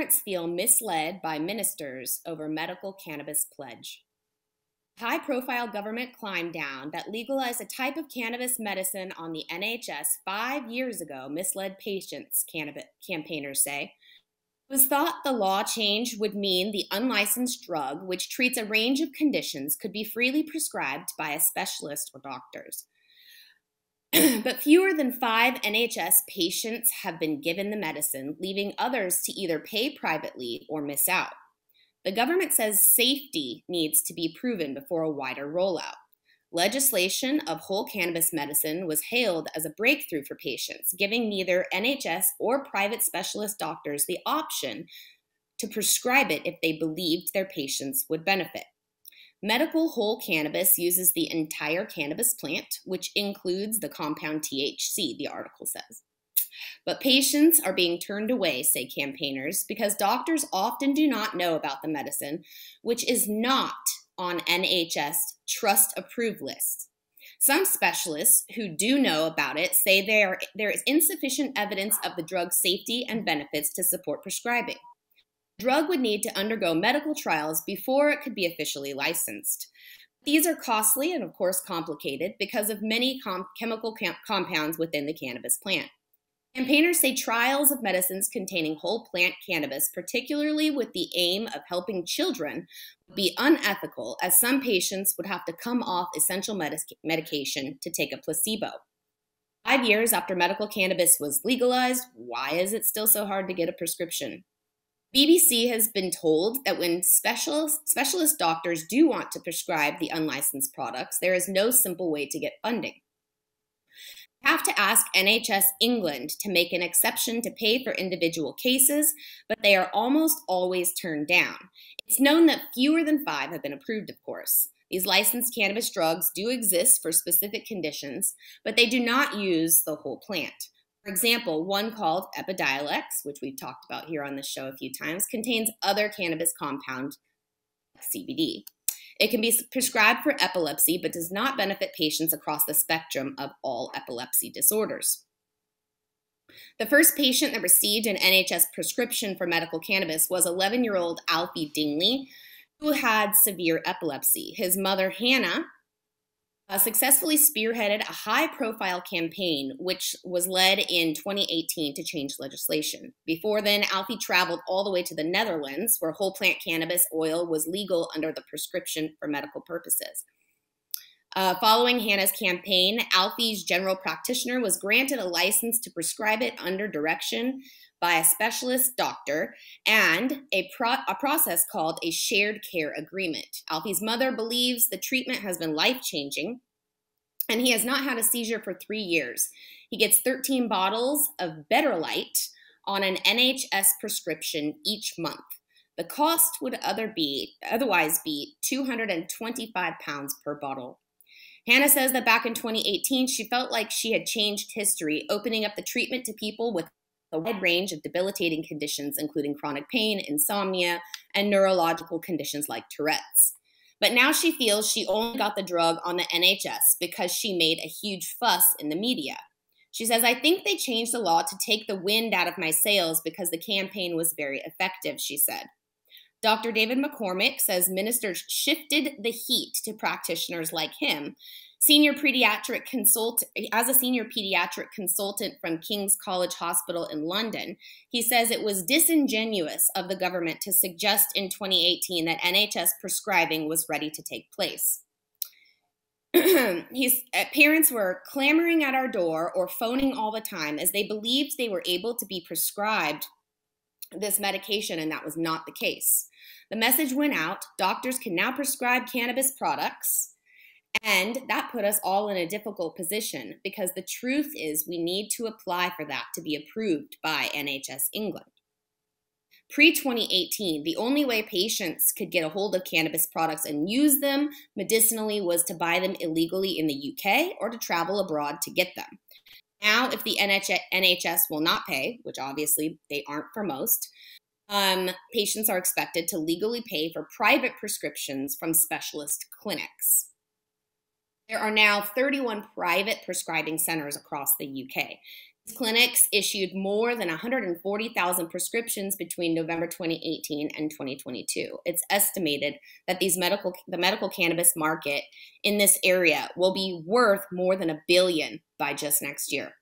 parents feel misled by ministers over medical cannabis pledge. High-profile government climb down that legalized a type of cannabis medicine on the NHS 5 years ago misled patients, cannabis campaigners say. It was thought the law change would mean the unlicensed drug, which treats a range of conditions, could be freely prescribed by a specialist or doctors. But fewer than 5 NHS patients have been given the medicine, leaving others to either pay privately or miss out. The government says safety needs to be proven before a wider rollout. Legislation of whole cannabis medicine was hailed as a breakthrough for patients, giving neither NHS or private specialist doctors the option to prescribe it if they believed their patients would benefit. Medical whole cannabis uses the entire cannabis plant, which includes the compound THC, the article says. But patients are being turned away, say campaigners, because doctors often do not know about the medicine, which is not on NHS trust-approved lists. Some specialists who do know about it say there is insufficient evidence of the drug's safety and benefits to support prescribing. The drug would need to undergo medical trials before it could be officially licensed. These are costly and, of course, complicated because of many chemical compounds within the cannabis plant. Campaigners say trials of medicines containing whole plant cannabis, particularly with the aim of helping children, would be unethical, as some patients would have to come off essential medication to take a placebo. 5 years after medical cannabis was legalized, why is it still so hard to get a prescription? BBC has been told that when specialist doctors do want to prescribe the unlicensed products, there is no simple way to get funding. Have to ask NHS England to make an exception to pay for individual cases, but they are almost always turned down. It's known that fewer than 5 have been approved, of course. These licensed cannabis drugs do exist for specific conditions, but they do not use the whole plant. For example, one called Epidiolex, which we've talked about here on this show a few times, contains other cannabis compound, CBD. It can be prescribed for epilepsy, but does not benefit patients across the spectrum of all epilepsy disorders. The first patient that received an NHS prescription for medical cannabis was 11-year-old Alfie Dingley, who had severe epilepsy. His mother, Hannah, successfully spearheaded a high-profile campaign, which was led in 2018 to change legislation. Before then, Alfie traveled all the way to the Netherlands, where whole plant cannabis oil was legal under the prescription for medical purposes. Following Hannah's campaign, Alfie's general practitioner was granted a license to prescribe it under direction by a specialist doctor and a process called a shared care agreement. Alfie's mother believes the treatment has been life-changing, and he has not had a seizure for 3 years. He gets 13 bottles of Better Light on an NHS prescription each month. The cost would otherwise be £225 per bottle. Hannah says that back in 2018, she felt like she had changed history, opening up the treatment to people with a wide range of debilitating conditions, including chronic pain, insomnia, and neurological conditions like Tourette's. But now she feels she only got the drug on the NHS because she made a huge fuss in the media. She says, "I think they changed the law to take the wind out of my sails because the campaign was very effective," she said. Dr. David McCormick says ministers shifted the heat to practitioners like him. As a senior pediatric consultant from King's College Hospital in London, he says it was disingenuous of the government to suggest in 2018 that NHS prescribing was ready to take place. Parents were clamoring at our door or phoning all the time as they believed they were able to be prescribed this medication, and that was not the case. The message went out: doctors can now prescribe cannabis products, and that put us all in a difficult position because the truth is we need to apply for that to be approved by NHS England. Pre-2018, the only way patients could get a hold of cannabis products and use them medicinally was to buy them illegally in the UK or to travel abroad to get them. Now, if the NHS will not pay, which obviously they aren't for most, patients are expected to legally pay for private prescriptions from specialist clinics. There are now 31 private prescribing centers across the UK. Clinics issued more than 140,000 prescriptions between November 2018 and 2022. It's estimated that the medical cannabis market in this area will be worth more than $1 billion by just next year.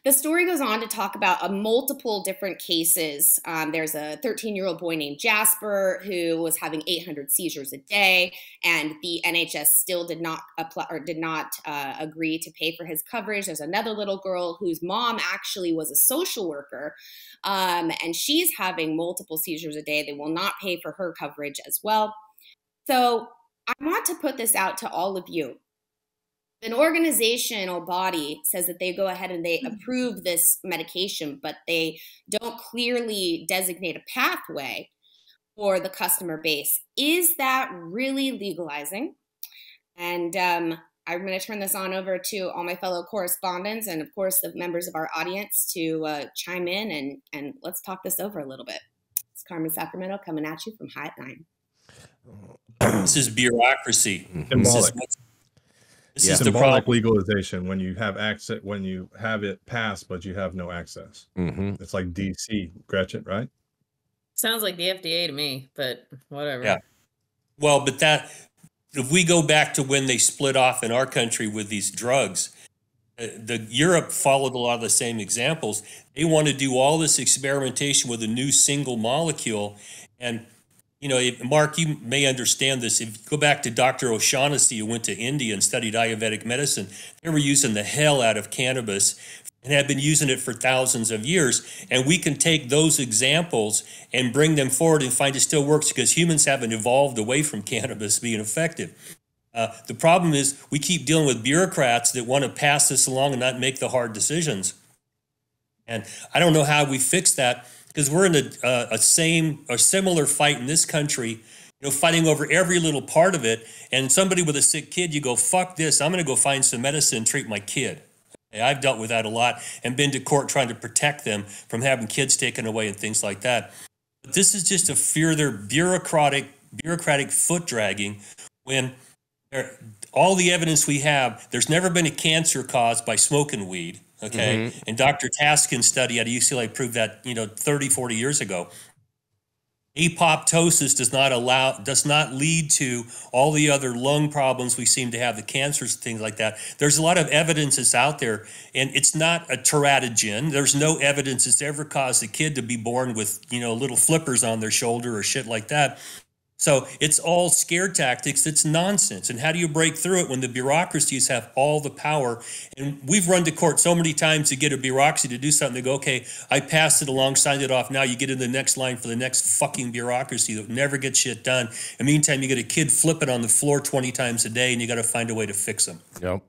The story goes on to talk about multiple different cases. There's a 13-year-old boy named Jasper who was having 800 seizures a day, and the NHS still did not apply or did not agree to pay for his coverage. There's another little girl whose mom actually was a social worker, and she's having multiple seizures a day. They will not pay for her coverage as well. So I want to put this out to all of you. An organizational body says that they go ahead and they approve this medication, but they don't clearly designate a pathway for the customer base. Is that really legalizing? And I'm going to turn this on over to all my fellow correspondents and, of course, the members of our audience to chime in and let's talk this over a little bit. It's Carmen Sacramento coming at you from High at 9. This is bureaucracy. This is symbolic legalization when you have access, when you have it passed, but you have no access. It's like DC, Gretchen, right? Sounds like the FDA to me, but whatever. Yeah. Well, but if we go back to when they split off in our country with these drugs, Europe followed a lot of the same examples. They want to do all this experimentation with a new single molecule. And you know, Mark, you may understand this. If you go back to Dr. O'Shaughnessy, who went to India and studied Ayurvedic medicine, they were using the hell out of cannabis and have been using it for thousands of years. And we can take those examples and bring them forward and find it still works because humans haven't evolved away from cannabis being effective. The problem is we keep dealing with bureaucrats that want to pass this along and not make the hard decisions. And I don't know how we fix that. Because we're in a similar fight in this country, you know, fighting over every little part of it. And somebody with a sick kid, you go, fuck this, I'm going to go find some medicine and treat my kid. Okay, I've dealt with that a lot and been to court trying to protect them from having kids taken away and things like that. But this is just a further bureaucratic foot dragging when all the evidence we have, there's never been a cancer caused by smoking weed. Okay. And Dr. Taskin's study at UCLA proved that, you know, 30, 40 years ago. Apoptosis does not lead to all the other lung problems we seem to have, the cancers, things like that. There's a lot of evidence that's out there, and it's not a teratogen. There's no evidence it's ever caused a kid to be born with, you know, little flippers on their shoulder or shit like that. So it's all scare tactics. It's nonsense. And how do you break through it when the bureaucracies have all the power? And we've run to court so many times to get a bureaucracy to do something. They go, okay, I passed it along, signed it off. Now you get in the next line for the next fucking bureaucracy that never gets shit done. In the meantime, you get a kid flipping on the floor 20 times a day, and you got to find a way to fix them. Yep.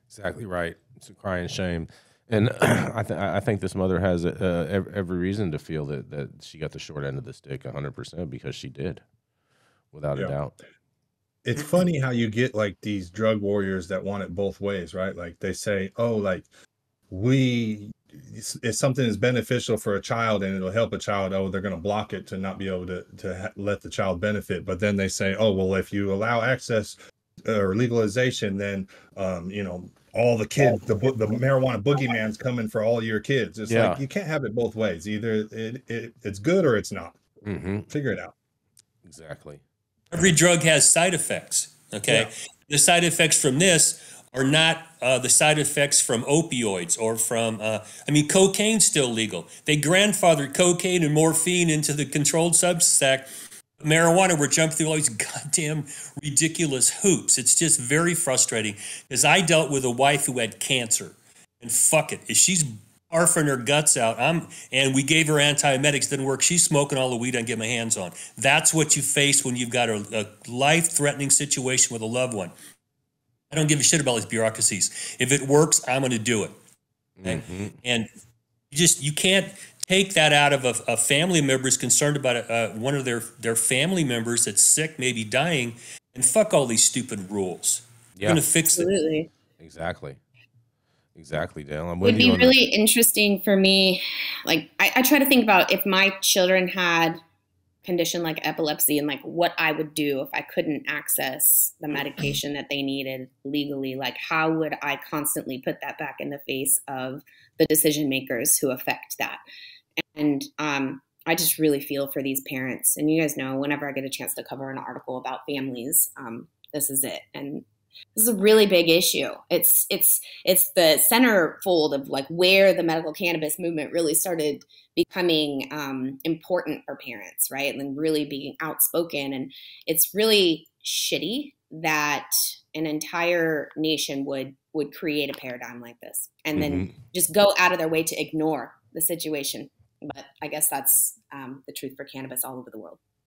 Exactly right. It's a crying shame. And I think this mother has every reason to feel that she got the short end of the stick 100% because she did, without a doubt. It's funny how you get like these drug warriors that want it both ways, right? Like they say, oh, like if something is beneficial for a child and it'll help a child, oh, they're going to block it to not be able to let the child benefit. But then they say, oh, well, if you allow access or legalization, then, you know, all the kids, the marijuana boogeyman's coming for all your kids. It's like, you can't have it both ways. Either it's good or it's not. Figure it out. Exactly. Every drug has side effects. Okay. The side effects from this are not the side effects from opioids or from, I mean, cocaine's still legal. They grandfathered cocaine and morphine into the Controlled Substances Act. Marijuana, we're jumping through all these goddamn ridiculous hoops. It's just very frustrating because I dealt with a wife who had cancer, and fuck it, if she's barfing her guts out, and we gave her antiemetics, didn't work. She's smoking all the weed I can get my hands on. That's what you face when you've got a life-threatening situation with a loved one. I don't give a shit about these bureaucracies. If it works, I'm going to do it. Okay? And you can't take that out of a family member who's concerned about one of their family members that's sick, maybe dying, and fuck all these stupid rules. You're going to fix it. Exactly. Exactly, Dale. It would be really interesting for me. Like, I try to think about if my children had condition like epilepsy and like what I would do if I couldn't access the medication that they needed legally. Like, how would I constantly put that back in the face of the decision makers who affect that? And I just really feel for these parents. And you guys know, whenever I get a chance to cover an article about families, this is it. And this is a really big issue. It's the centerfold of like where the medical cannabis movement really started becoming important for parents, right? And then really being outspoken. And it's really shitty that an entire nation would create a paradigm like this and then just go out of their way to ignore the situation. But I guess that's the truth for cannabis all over the world.